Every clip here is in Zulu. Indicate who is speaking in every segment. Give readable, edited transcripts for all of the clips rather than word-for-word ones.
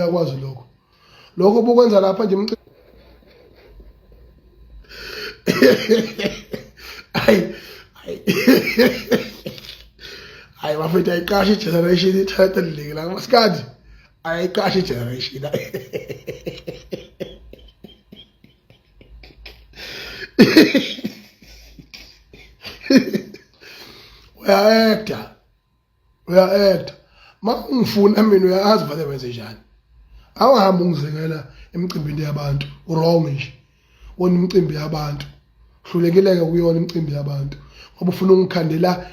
Speaker 1: Yakwazi lokho bukwenza lapha nje hayi bafethu ayiqashe generation ithatha lidleke la masikadi ayiqashe generation uya-acta ma ungifuna mina uyazi vele wenze njani. Awuhambe ungizekela emcimbini yabantu wrong nje. Wona imicimbi yabantu hlulekileke kuyona imicimbi yabantu ngoba ufuna ungikhandela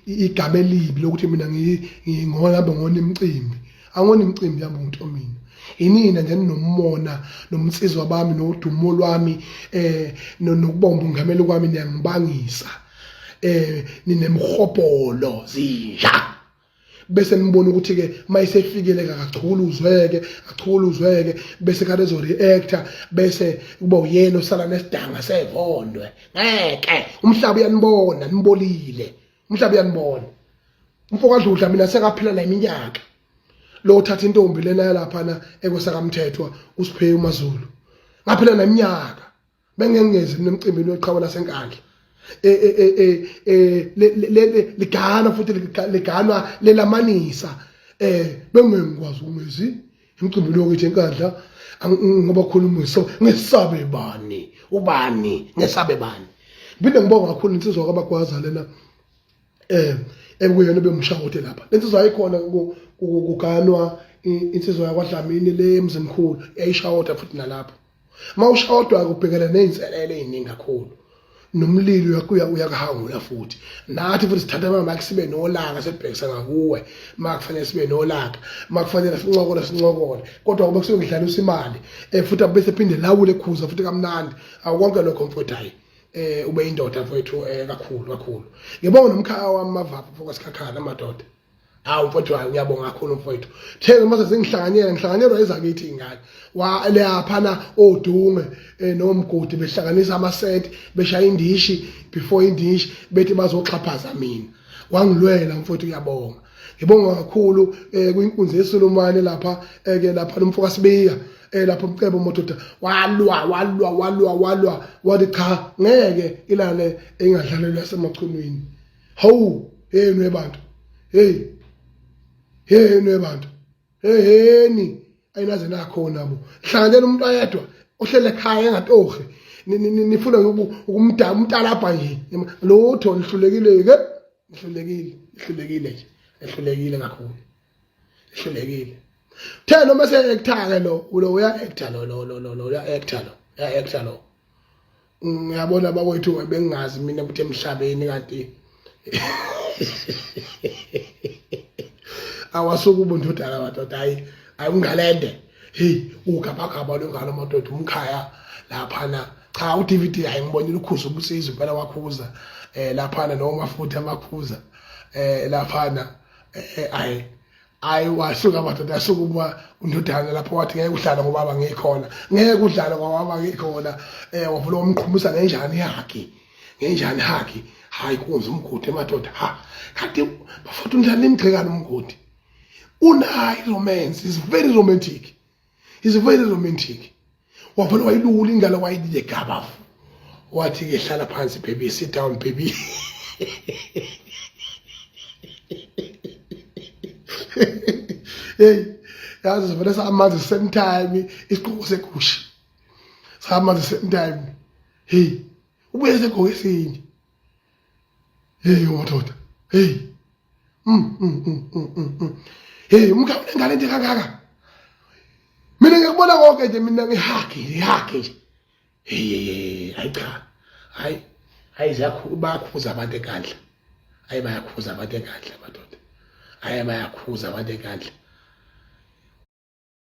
Speaker 1: igama elibi lokuthi mina ngingohambe ngona imicimbi. Angona imicimbi yabantu mina. Inina nje ninomona nomnsizwa bami nodumo lwami nokubomba ungameli kwami niyangibangisa. Ninemhobholo zinja bese nibona ukuthi ke mayisefikile akachukuluzweke bese kade zo reactor bese kuba uyena osala nesidanga sevondwe. Ngeke umhlaba uyanibona nibolile, umhlaba uyanibona. Umfoko adludla mina sekaphila la iminyaka lo uthatha intombi lena lapha na ekwesakamthethwa uSphe Zulu ngaphila neminyaka bengengezi nemcimbini weqhawe lasenkandla ligana futhi liganwa lelamanisa bengengikwazi ungezi imicimbi lokuthi enkandla ngoba khuluma ngesabe bani ubani ngesabe bani. Ngibinde ngibonga kakhulu insizwa kwabagwaza lena ekuyena bemshawothe lapha lensizwa ayikhona kuganwa insizwa yakwaDlamini le emzimkhulu yayishawotha futhi nalapho mawushawodwa kubhekela nezinselele eziningi kakhulu nomlilo uyakahangula futhi nathi futhi sithatha ama sibe nolaka sebhekisa ngakuwe makufanele sibe nolaka makufanele sincokole kodwa kube kusuke ngidlalisa imali futhi abese phinde lawule ekhuza futhi kamnandi awukonke lokho mfowethu hayi ube indoda mfowethu kakhulu ngibonga nomkhaya wami mavapha fokusikhakhana amadoda mfowethu hayi uyabonga kakhulu mfowethu theke mase ngihlanganyelwa ezakithi ingane laphana odunge nomgodi behlanganisa amasenti beshaya indishi before indishi bethi bazoxhaphaza mina wangilwela mfowethu uyabonga. Ngibonga kakhulu kwinkunzi yeSolomane lapha lapha nomfoka sibiya lapha umcebo mododa walwa wathi cha ngeke ilale engadlalelwa semachunwini. Hawu nebantu nebantu heni ayinaze nakhona bo hlanganyela umuntu ayedwa ohlele ekhaya engatohe nifuna umtalapha nje lotho lihlulekile kakhulu lihlulekile thena mase ekthake lo uya-acta lo ngiyabona bakwethu bengingazi mina ukuthi emhlabeni kanti awasuka ubundodana madoda hayi ungalende ugabagaba longalo madoda umkhaya laphana cha uDVD hayi ngibonile ukhuza ubusizo phela wakhuza laphana noma futhi amakhuza laphana wasuka madoda asuka uma undodana lapho wathi ngeke udlala ngobaba ngikhona ngeke udlala ngobaba ngikhona wavula umqhumisa ngenjani yakhe hayi kunze umgodi madoda kanti bafutha umdlala imgcekana umgodi unayi romance is very romantic wavula wayilula ingalo wayidile gaba wathi ke hlala phansi baby sit down baby yazi vele samanzi same time isiqoko segushi samanzi same time ubuye segqoke esinye madoda umkhawule ngale nto kangaka mina ngikubona konke nje mina ngihake nje hayi cha hayi bayakhuza abantu ekandla madoda bayakhuza abantu ekandla